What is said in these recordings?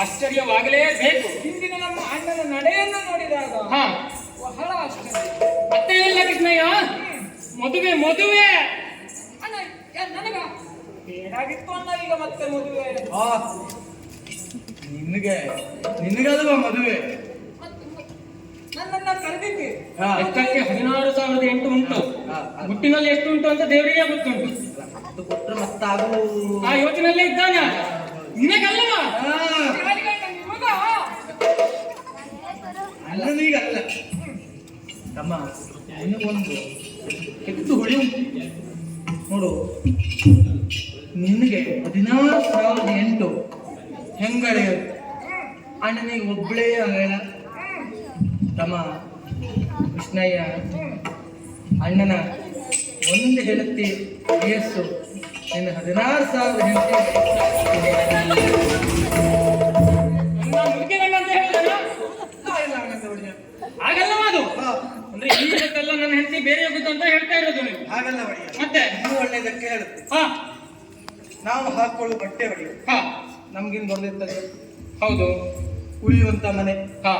ಆಶ್ಚರ್ಯವಾಗಲೇಬೇಕು. ಹಿಂದಿನ ನಮ್ಮ ಅಣ್ಣನ ನಡೆಯನ್ನು ನೋಡಿದಾಗ ಹಾ, ಬಹಳ ಆಶ್ಚರ್ಯ. ಮತ್ತೆ ಇಲ್ಲ ಕೃಷ್ಣಯ್ಯ, ಮದುವೆ ಮದುವೆ ಅಣ್ಣ ನನಗ ಬೇಡಾಗಿತ್ತು ಅಣ್ಣ, ಈಗ ಮತ್ತೆ ಮದುವೆ. ನಿನಗಲ್ವಾ ಮದುವೆ? ನನ್ನನ್ನ ಕರೆದಿದ್ದೆ. ಲೆಕ್ಕಕ್ಕೆ 16,008 ಉಂಟು. ಗುಟ್ಟಿನಲ್ಲಿ ಎಷ್ಟು ಉಂಟು ಅಂತ ದೇವರಿಗೆ ಗೊತ್ತುಂಟು. ಅದು ಕೊಟ್ಟರೆ ಮತ್ತಾಗಲು ಆ ಯೋಚನೆಯಲ್ಲೇ ಇದ್ದಾನೆ. ನಿನಗಲ್ಲವಾ? ಅಲ್ಲನೀಗಲ್ಲ ತಮ್ಮ, ನಿನಗೊಂದು ಕೆಟ್ಟು ಹೊಳಿ ಉಂಟು ನೋಡು. ನಿನಗೆ 16,008 ಹೆಂಗಳೆ ಅಣ್ಣನಿಗೆ ಒಬ್ಬಳೇ ಹೇಳ ತಮ್ಮ. ಕೃಷ್ಣಯ್ಯ ಅಣ್ಣನ ಒಂದು ಹೇಳುತ್ತಿ ವಯಸ್ಸು ನಿನ್ನ 16,000 ಹೆಂಡತಿ ಹಾಗಲ್ಲವ ಅದು. ಅಂದ್ರೆ ಈ ಜಗತ್ತೆಲ್ಲ ನನ್ನ ಹೆಂಡತಿ ಬೇರೆ ಹೋಗುದು ಅಂತ ಹೇಳ್ತಾ ಇರೋದು ನೀವು. ಹಾಗಲ್ಲ ಒಡೆಯ, ಮತ್ತೆ ಇನ್ನೂ ಒಳ್ಳೆಯದಕ್ಕೆ ಹೇಳುತ್ತೆ. ಹಾ, ನಾವು ಹಾಕೊಳ್ಳುವ ಬಟ್ಟೆ ಒಡೆಯ ಹಾ, ನಮ್ಗಿನ್ ಬಂದಿರ್ತದೆ. ಹೌದು. ಉಳಿಯುವಂತ ಮನೆ, ಹಾ,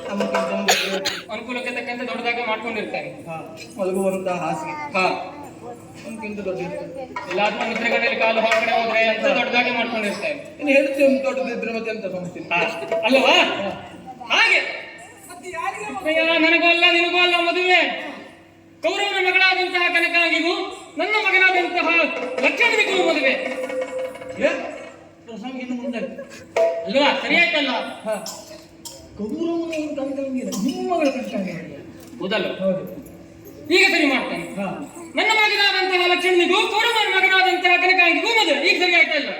ನಮಗೆ ಅನುಕೂಲಕ್ಕೆ ತಕ್ಕಂತೆ ದೊಡ್ಡದಾಗಿ ಮಾಡ್ಕೊಂಡಿರ್ತಾರೆ. ಮಲಗುವಂತ ಹಾಸಿಗೆ ಹಾ, ನಮ್ಗಿಂತ ದೊಡ್ಡ ಇರ್ತದೆ. ಎಲ್ಲಾದ್ರೂ ನಿದ್ರೆಗಣ್ಣಲ್ಲಿ ಕಾಲು ಹೊರಗಡೆ ಹೋದ್ರೆ ಅಂತ ದೊಡ್ಡದಾಗಿ ಮಾಡ್ಕೊಂಡಿರ್ತಾರೆ. ಇನ್ನು ಹೇಳ್ತಿ ಒಂದು ದೊಡ್ಡದಿದ್ರೆ ಮತ್ತೆ ಎಂತ ಸಮಸ್ಯೆ ಅಲ್ಲವಾ? ಹಾಗೆ ಮತ್ತೆ ಯಾರಿಗೆ ಅಯ್ಯ, ನನಗೂ ಅಲ್ಲ ನಿನಗೂ ಅಲ್ಲ ಮದುವೆ. ಕೌರವನ ಮಗಳಾದಂತಹ ಕನಕಾಂಗಿಗೂ ನನ್ನ ಮಗನಾದಂತಹ ಲಕ್ಷ್ಮಣನಿಗೂ ಮದುವೆ ಪ್ರಸಂಗ ಇನ್ನು ಮುಂದೆ ಅಲ್ವಾ? ಸರಿಯಾಯ್ತಲ್ಲ? ಕೌರವನ ಕನಕಾಂಗಿಲ್ಲ, ನಿಮ್ಮ ಮಗಳ ಕನಕಾಂಗಿ. ಹೌದಲ್ಲ? ಹೌದು. ಈಗ ಸರಿ ಮಾಡ್ತಾನೆ. ನನ್ನ ಮಗನಾದಂತಹ ಲಕ್ಷ್ಮಣನಿಗೂ ಕೌರವನ ಮಗನಾದಂತಹ ಕನಕಾಂಗಿಗೂ ಮದುವೆ. ಈಗ ಸರಿ ಆಯ್ತಲ್ಲ?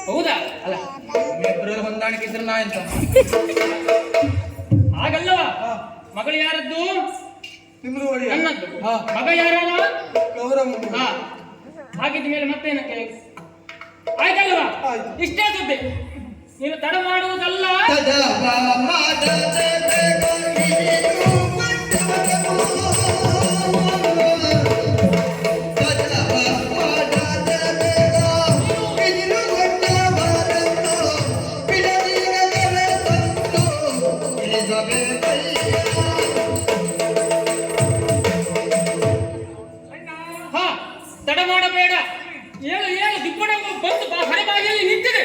ಹೌದಾ? ಅಲ್ಲ, ಇಬ್ಬರಲ್ಲಿ ಹೊಂದಾಣಿಕೆ ಇದ್ರೆ ನಾ ಎಂತ ಹಾಗಲ್ಲವ? ಮಗಳು ಯಾರದ್ದು? ನಿಮ್ದು ಒಡೆಯ. ನನ್ನದ್ದು. ಮಗ ಯಾರಲ್ಲ? ಕೌರವ. ಹಾಗಿದ್ದ ಮೇಲೆ ಮತ್ತೇನಕ್ಕೆ? ಆಯ್ತಲ್ವಾ? ಇಷ್ಟೇ ಸುದ್ದಿ. ನೀನು ತಡ ಮಾಡುವುದಲ್ಲ. ಹಾ, ತಡ ಮಾಡಬೇಡ. ಏಳು ಏಳು, ದಿಬ್ಬಣ ಬಂದು ಹೊರಬಾಗಿಯಲ್ಲಿ ನಿಂತಿದೆ.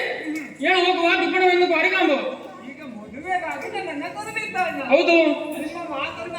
ಏಳು ಹೋಗುವ ದಿಬ್ಬಣವನ್ನು ಹೊರಗಾಂಬ. ಈಗ ಮದುವೆಗಾಗಿ ನನ್ನ ಕರೆದಿದ್ದಾನ. ಹೌದು. ನಿಮ್ಮ ಮಾತನ್ನ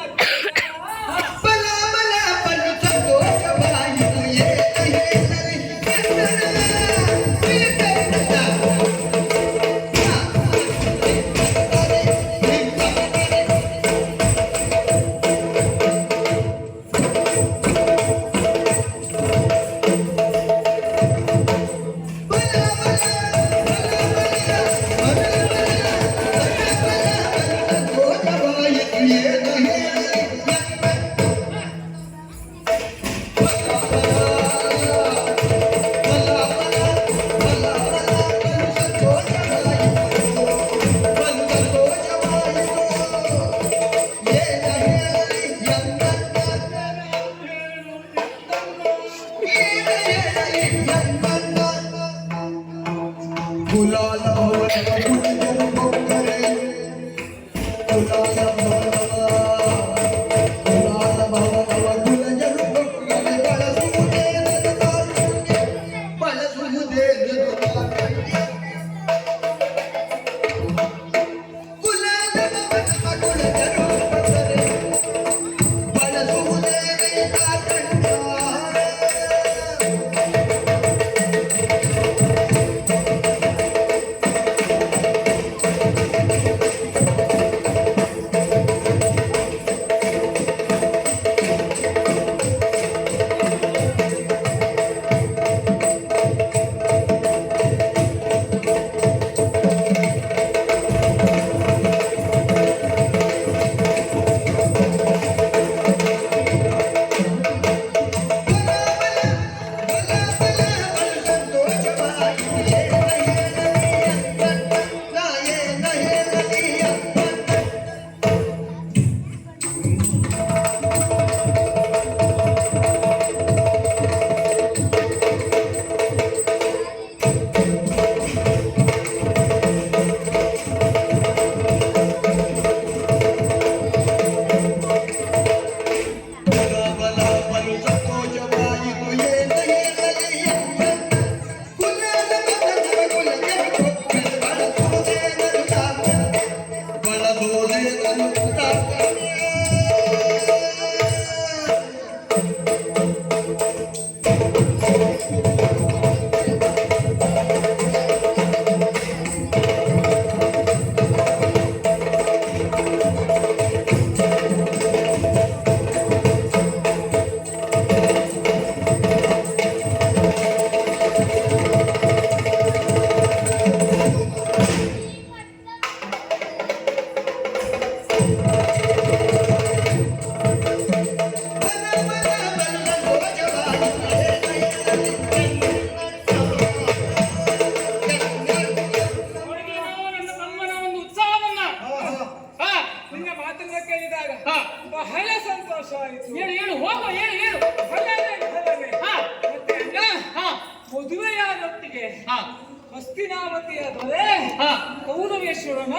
ಹಾ ಹಸ್ತಿನಾವತಿಯ ದೊರೆ ಹಾ ಕೌರವೇಶ್ವರನ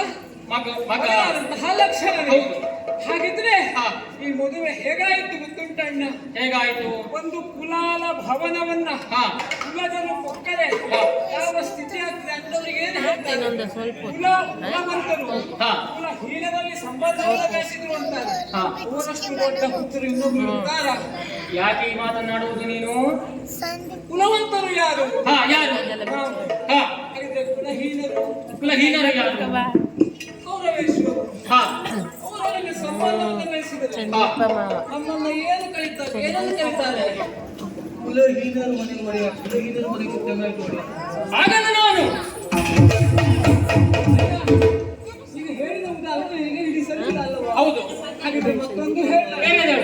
ಮಗ ಮಗನಾದಂತಹ ಲಕ್ಷಣ ಹೌದು. ಹಾಗಿದ್ರೆ ಹಾ. ಈ ಮದುವೆ ಹೇಗಾಯ್ತು ಗೊತ್ತುಂಟಣ್ಣ? ಹೇಗಾಯ್ತು? ಒಂದು ಕುಲಾಲ ಭವನವನ್ನ ಹಾ ಕುಲಜರು ಕೊಕ್ಕರೆ ಹಾ. ಯಾವ ಸ್ಥಿತಿ ಆಗ್ತದೆ ಅಂತವರಿಗೆ ಏನು ಹೇಳ್ತಾರೆ? ಕುಲವಂತರು ಹಾ. ಕುಲ ಹೀನದಲ್ಲಿ ಸಂಬಂಧವನ್ನು ಬೆಳೆಸಿದ್ರು ಅಂತಾರೆ. ಹಾ. ಅವರಷ್ಟು ದೊಡ್ಡ ಪುತ್ರರು ಇನ್ನೊಬ್ರು ಇದ್ದಾರ? ಯಾಕೆ ಈ ಮಾತನಾಡುವುದು ನೀನು? ಕುಲವಂತರು ಯಾರು? ಹಾ ಯಾರು? ನಾವು. ಹಾ ಹಾಗಿದ್ರೆ ಕುಲಹೀನರು ಕುಲಹೀನರು ಯಾರು? ಕೌರವೇಶ್ವರರು. ಹಾ ಅವರೊಳಗೆ ಸಂಬಂಧವನ್ನು ಬೆಳೆಸಿದರು. ಹಾ ನಮ್ಮನ್ನ ಏನು ಕರೀತಾರೆ? ಏನನ್ನು ಕರೀತಾರೆ? ಕುಲಹೀನರು ಮನೆಗೆ ಒಡೆಯ, ಕುಲಹೀನರು ಮನೆಗೆ ಕುಟುಂಬಕ್ಕೆ ಒಡೆಯ. ಹಾಗಲ್ಲ ನಾನು ಈಗ ಹೇಳಿದ ಉದಾಹರಣೆ ಈಗ ಹಿಡಿಸಲಿಲ್ಲ ಅಲ್ಲವಾ? ಹೌದು. ಹಾಗಿದ್ರೆ ಮತ್ತೊಂದು ಹೇಳ ಏನಿದೆ?